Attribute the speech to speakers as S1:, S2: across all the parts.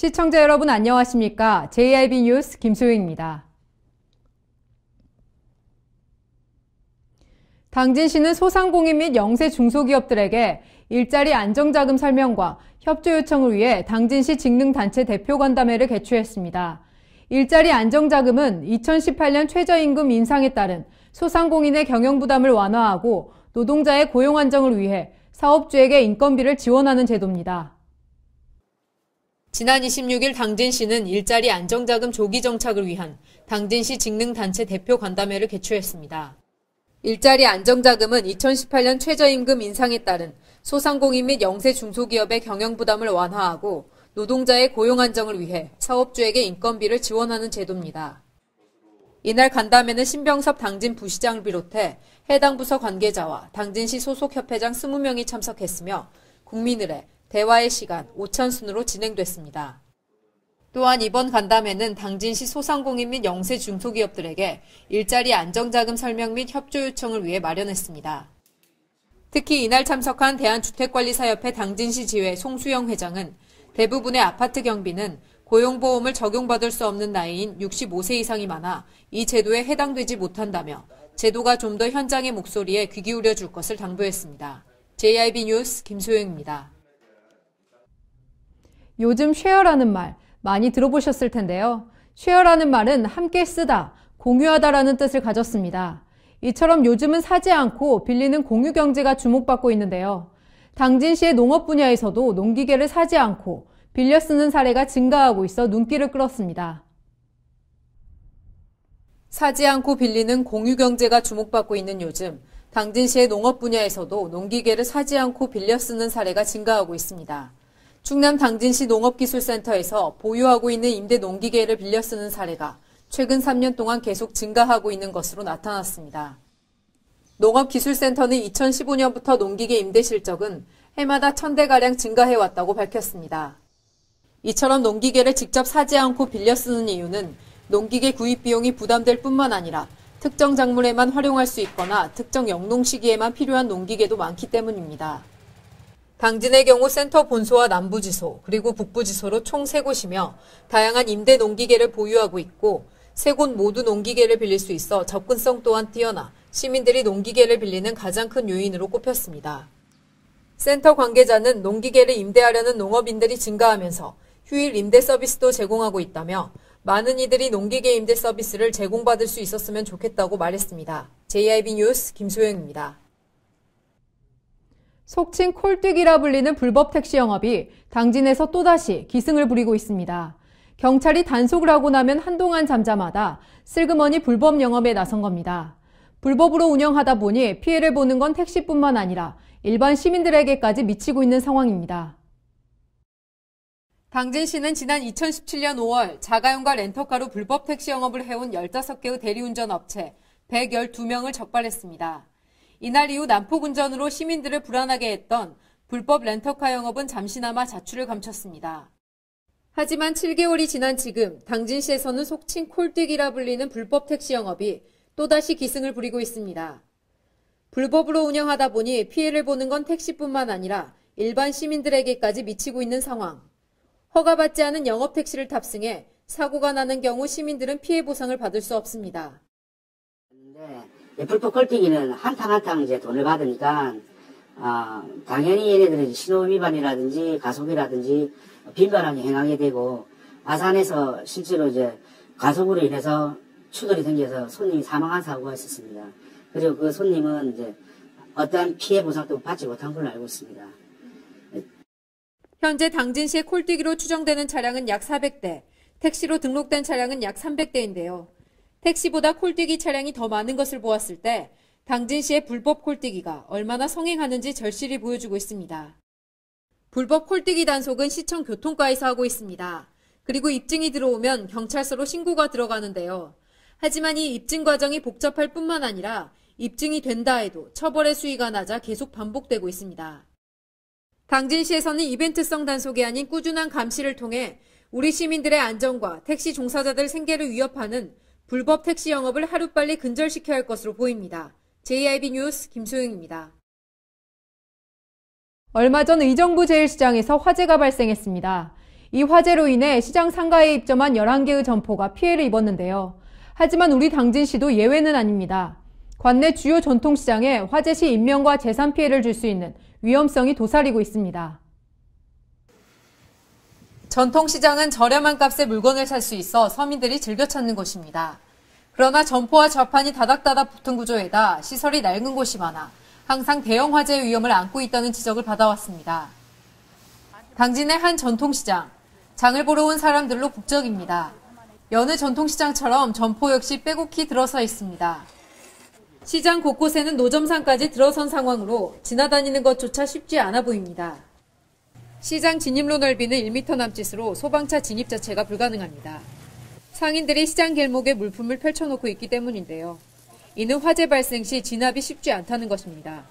S1: 시청자 여러분 안녕하십니까? JIB 뉴스 김소영입니다. 당진시는 소상공인 및 영세 중소기업들에게 일자리 안정자금 설명과 협조 요청을 위해 당진시 직능단체 대표 간담회를 개최했습니다. 일자리 안정자금은 2018년 최저임금 인상에 따른 소상공인의 경영부담을 완화하고 노동자의 고용 안정을 위해 사업주에게 인건비를 지원하는 제도입니다. 지난 26일 당진시는 일자리 안정자금 조기 정착을 위한 당진시 직능단체 대표 간담회를 개최했습니다. 일자리 안정자금은 2018년 최저임금 인상에 따른 소상공인 및 영세 중소기업의 경영부담을 완화하고 노동자의 고용 안정을 위해 사업주에게 인건비를 지원하는 제도입니다. 이날 간담회는 신병섭 당진 부시장을 비롯해 해당 부서 관계자와 당진시 소속 협회장 20명이 참석했으며 국민의례, 대화의 시간, 오찬순으로 진행됐습니다. 또한 이번 간담회는 당진시 소상공인 및 영세 중소기업들에게 일자리 안정자금 설명 및 협조 요청을 위해 마련했습니다. 특히 이날 참석한 대한주택관리사협회 당진시 지회 송수영 회장은 대부분의 아파트 경비는 고용보험을 적용받을 수 없는 나이인 65세 이상이 많아 이 제도에 해당되지 못한다며 제도가 좀 더 현장의 목소리에 귀 기울여 줄 것을 당부했습니다. JIB 뉴스 김소영입니다. 요즘 쉐어라는 말 많이 들어보셨을 텐데요. 쉐어라는 말은 함께 쓰다, 공유하다라는 뜻을 가졌습니다. 이처럼 요즘은 사지 않고 빌리는 공유 경제가 주목받고 있는데요. 당진시의 농업 분야에서도 농기계를 사지 않고 빌려 쓰는 사례가 증가하고 있어 눈길을 끌었습니다. 사지 않고 빌리는 공유 경제가 주목받고 있는 요즘, 당진시의 농업 분야에서도 농기계를 사지 않고 빌려 쓰는 사례가 증가하고 있습니다. 충남 당진시 농업기술센터에서 보유하고 있는 임대 농기계를 빌려 쓰는 사례가 최근 3년 동안 계속 증가하고 있는 것으로 나타났습니다. 농업기술센터는 2015년부터 농기계 임대 실적은 해마다 1000대가량 증가해왔다고 밝혔습니다. 이처럼 농기계를 직접 사지 않고 빌려 쓰는 이유는 농기계 구입 비용이 부담될 뿐만 아니라 특정 작물에만 활용할 수 있거나 특정 영농 시기에만 필요한 농기계도 많기 때문입니다. 당진의 경우 센터 본소와 남부지소 그리고 북부지소로 총 3곳이며 다양한 임대 농기계를 보유하고 있고 3곳 모두 농기계를 빌릴 수 있어 접근성 또한 뛰어나 시민들이 농기계를 빌리는 가장 큰 요인으로 꼽혔습니다. 센터 관계자는 농기계를 임대하려는 농업인들이 증가하면서 휴일 임대 서비스도 제공하고 있다며 많은 이들이 농기계 임대 서비스를 제공받을 수 있었으면 좋겠다고 말했습니다. JIB 뉴스 김소영입니다. 속칭 콜뛰기라 불리는 불법 택시 영업이 당진에서 또다시 기승을 부리고 있습니다. 경찰이 단속을 하고 나면 한동안 잠잠하다 슬그머니 불법 영업에 나선 겁니다. 불법으로 운영하다 보니 피해를 보는 건 택시뿐만 아니라 일반 시민들에게까지 미치고 있는 상황입니다. 당진시는 지난 2017년 5월 자가용과 렌터카로 불법 택시 영업을 해온 15개의 대리운전 업체 112명을 적발했습니다. 이날 이후 난폭운전으로 시민들을 불안하게 했던 불법 렌터카 영업은 잠시나마 자취를 감췄습니다. 하지만 7개월이 지난 지금 당진시에서는 속칭 콜뛰기라 불리는 불법 택시 영업이 또다시 기승을 부리고 있습니다. 불법으로 운영하다 보니 피해를 보는 건 택시뿐만 아니라 일반 시민들에게까지 미치고 있는 상황. 허가받지 않은 영업택시를 탑승해 사고가 나는 경우 시민들은 피해 보상을 받을 수 없습니다.
S2: 불법 콜뛰기는 한탕 이제 돈을 받으니까 당연히 얘네들은 신호 위반이라든지 가속이라든지 빈번하게 행하게 되고 아산에서 실제로 이제 가속으로 인해서 추돌이 생겨서 손님이 사망한 사고가 있었습니다. 그리고 그 손님은 이제 어떠한 피해 보상도 받지 못한 걸로 알고 있습니다.
S1: 현재 당진시의 콜뛰기로 추정되는 차량은 약 400대, 택시로 등록된 차량은 약 300대인데요. 택시보다 콜뛰기 차량이 더 많은 것을 보았을 때 당진시의 불법 콜뛰기가 얼마나 성행하는지 절실히 보여주고 있습니다. 불법 콜뛰기 단속은 시청 교통과에서 하고 있습니다. 그리고 입증이 들어오면 경찰서로 신고가 들어가는데요. 하지만 이 입증 과정이 복잡할 뿐만 아니라 입증이 된다 해도 처벌의 수위가 낮아 계속 반복되고 있습니다. 당진시에서는 이벤트성 단속이 아닌 꾸준한 감시를 통해 우리 시민들의 안전과 택시 종사자들 생계를 위협하는 불법 택시 영업을 하루빨리 근절시켜야 할 것으로 보입니다. JIB 뉴스 김소영입니다. 얼마 전 의정부 제1시장에서 화재가 발생했습니다. 이 화재로 인해 시장 상가에 입점한 11개의 점포가 피해를 입었는데요. 하지만 우리 당진시도 예외는 아닙니다. 관내 주요 전통시장에 화재 시 인명과 재산 피해를 줄 수 있는 위험성이 도사리고 있습니다. 전통시장은 저렴한 값에 물건을 살 수 있어 서민들이 즐겨 찾는 곳입니다. 그러나 점포와 좌판이 다닥다닥 붙은 구조에다 시설이 낡은 곳이 많아 항상 대형 화재의 위험을 안고 있다는 지적을 받아왔습니다. 당진의 한 전통시장, 장을 보러 온 사람들로 북적입니다. 여느 전통시장처럼 점포 역시 빼곡히 들어서 있습니다. 시장 곳곳에는 노점상까지 들어선 상황으로 지나다니는 것조차 쉽지 않아 보입니다. 시장 진입로 넓이는 1m 남짓으로 소방차 진입 자체가 불가능합니다. 상인들이 시장 길목에 물품을 펼쳐놓고 있기 때문인데요. 이는 화재 발생 시 진압이 쉽지 않다는 것입니다.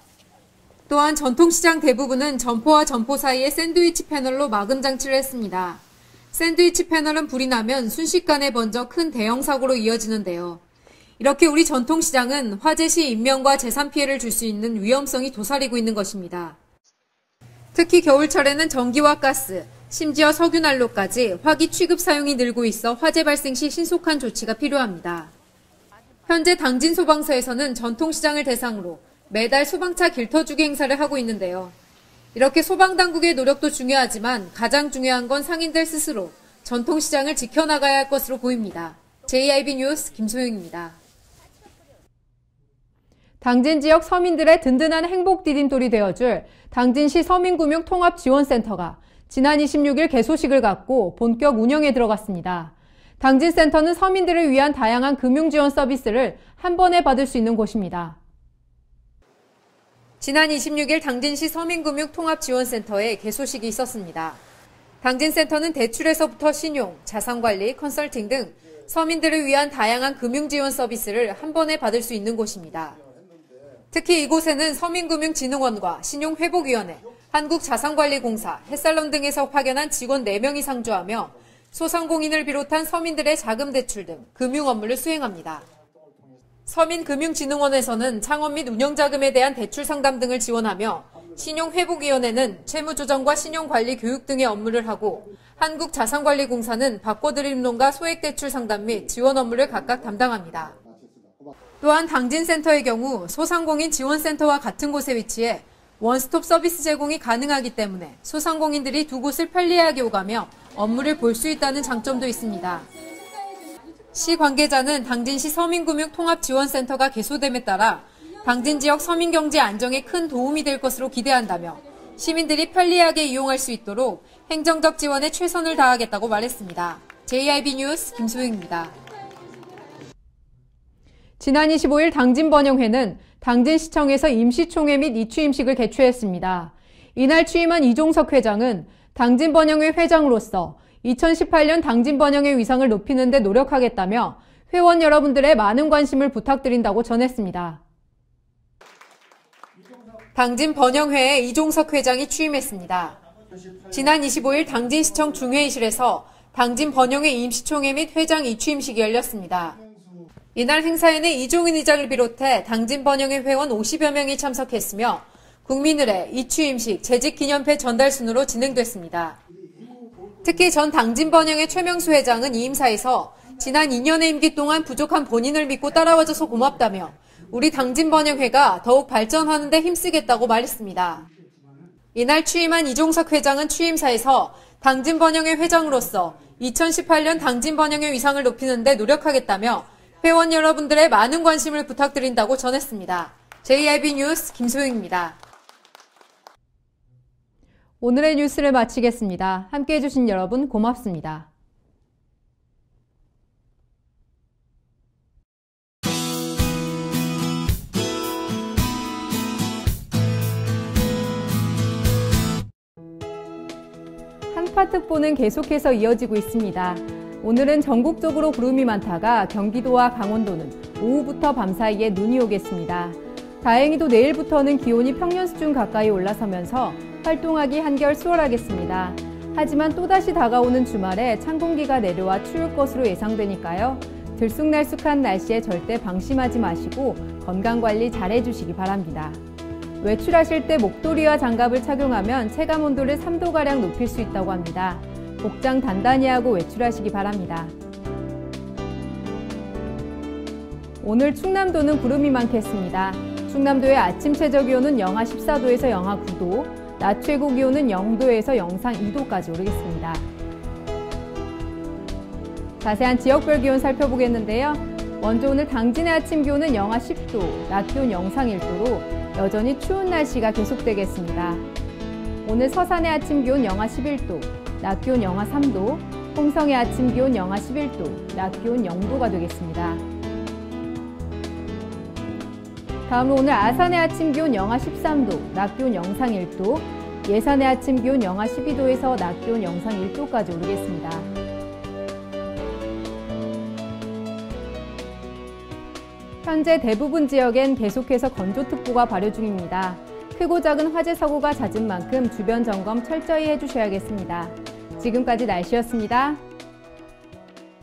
S1: 또한 전통시장 대부분은 점포와 점포 사이에 샌드위치 패널로 마금 장치를 했습니다. 샌드위치 패널은 불이 나면 순식간에 번져 큰 대형 사고로 이어지는데요. 이렇게 우리 전통시장은 화재 시 인명과 재산 피해를 줄 수 있는 위험성이 도사리고 있는 것입니다. 특히 겨울철에는 전기와 가스, 심지어 석유난로까지 화기 취급 사용이 늘고 있어 화재 발생 시 신속한 조치가 필요합니다. 현재 당진 소방서에서는 전통시장을 대상으로 매달 소방차 길터주기 행사를 하고 있는데요. 이렇게 소방당국의 노력도 중요하지만 가장 중요한 건 상인들 스스로 전통시장을 지켜나가야 할 것으로 보입니다. JIB 뉴스 김소영입니다. 당진 지역 서민들의 든든한 행복 디딤돌이 되어줄 당진시 서민금융통합지원센터가 지난 26일 개소식을 갖고 본격 운영에 들어갔습니다. 당진센터는 서민들을 위한 다양한 금융지원 서비스를 한 번에 받을 수 있는 곳입니다. 지난 26일 당진시 서민금융통합지원센터에 개소식이 있었습니다. 당진센터는 대출에서부터 신용, 자산관리, 컨설팅 등 서민들을 위한 다양한 금융지원 서비스를 한 번에 받을 수 있는 곳입니다. 특히 이곳에는 서민금융진흥원과 신용회복위원회, 한국자산관리공사, 햇살론 등에서 파견한 직원 4명이 상주하며 소상공인을 비롯한 서민들의 자금 대출 등 금융 업무를 수행합니다. 서민금융진흥원에서는 창업 및 운영자금에 대한 대출 상담 등을 지원하며 신용회복위원회는 채무조정과 신용관리 교육 등의 업무를 하고 한국자산관리공사는 바꿔드림론과 소액대출 상담 및 지원 업무를 각각 담당합니다. 또한 당진센터의 경우 소상공인 지원센터와 같은 곳에 위치해 원스톱 서비스 제공이 가능하기 때문에 소상공인들이 두 곳을 편리하게 오가며 업무를 볼 수 있다는 장점도 있습니다. 시 관계자는 당진시 서민금융통합지원센터가 개소됨에 따라 당진 지역 서민경제 안정에 큰 도움이 될 것으로 기대한다며 시민들이 편리하게 이용할 수 있도록 행정적 지원에 최선을 다하겠다고 말했습니다. JIB 뉴스 김소영입니다. 지난 25일 당진번영회는 당진시청에서 임시총회 및 이취임식을 개최했습니다. 이날 취임한 이종석 회장은 당진번영회 회장으로서 2018년 당진번영회 위상을 높이는 데 노력하겠다며 회원 여러분들의 많은 관심을 부탁드린다고 전했습니다. 당진번영회에 이종석 회장이 취임했습니다. 지난 25일 당진시청 중회의실에서 당진번영회 임시총회 및 회장 이취임식이 열렸습니다. 이날 행사에는 이종인 의장을 비롯해 당진번영회 회원 50여 명이 참석했으며 국민의례, 이취임식, 재직기념패 전달 순으로 진행됐습니다. 특히 전 당진번영회 최명수 회장은 이 임사에서 지난 2년의 임기 동안 부족한 본인을 믿고 따라와줘서 고맙다며 우리 당진번영회가 더욱 발전하는 데 힘쓰겠다고 말했습니다. 이날 취임한 이종석 회장은 취임사에서 당진번영회 회장으로서 2018년 당진번영회 위상을 높이는 데 노력하겠다며 회원 여러분들의 많은 관심을 부탁드린다고 전했습니다. JIB 뉴스 김소영입니다. 오늘의 뉴스를 마치겠습니다. 함께해 주신 여러분 고맙습니다. 한파특보는 계속해서 이어지고 있습니다. 오늘은 전국적으로 구름이 많다가 경기도와 강원도는 오후부터 밤 사이에 눈이 오겠습니다. 다행히도 내일부터는 기온이 평년 수준 가까이 올라서면서 활동하기 한결 수월하겠습니다. 하지만 또다시 다가오는 주말에 찬 공기가 내려와 추울 것으로 예상되니까요. 들쑥날쑥한 날씨에 절대 방심하지 마시고 건강관리 잘 해주시기 바랍니다. 외출하실 때 목도리와 장갑을 착용하면 체감온도를 3도가량 높일 수 있다고 합니다. 복장 단단히 하고 외출하시기 바랍니다. 오늘 충남도는 구름이 많겠습니다. 충남도의 아침 최저기온은 영하 14도에서 영하 9도, 낮 최고기온은 0도에서 영상 2도까지 오르겠습니다. 자세한 지역별 기온 살펴보겠는데요. 먼저 오늘 당진의 아침 기온은 영하 10도, 낮 기온 영상 1도로 여전히 추운 날씨가 계속되겠습니다. 오늘 서산의 아침 기온 영하 11도, 낮 기온 영하 3도, 홍성의 아침 기온 영하 11도, 낮 기온 0도가 되겠습니다. 다음은 오늘 아산의 아침 기온 영하 13도, 낮 기온 영상 1도, 예산의 아침 기온 영하 12도에서 낮 기온 영상 1도까지 오르겠습니다. 현재 대부분 지역엔 계속해서 건조특보가 발효 중입니다. 크고 작은 화재 사고가 잦은 만큼 주변 점검 철저히 해주셔야겠습니다. 지금까지 날씨였습니다.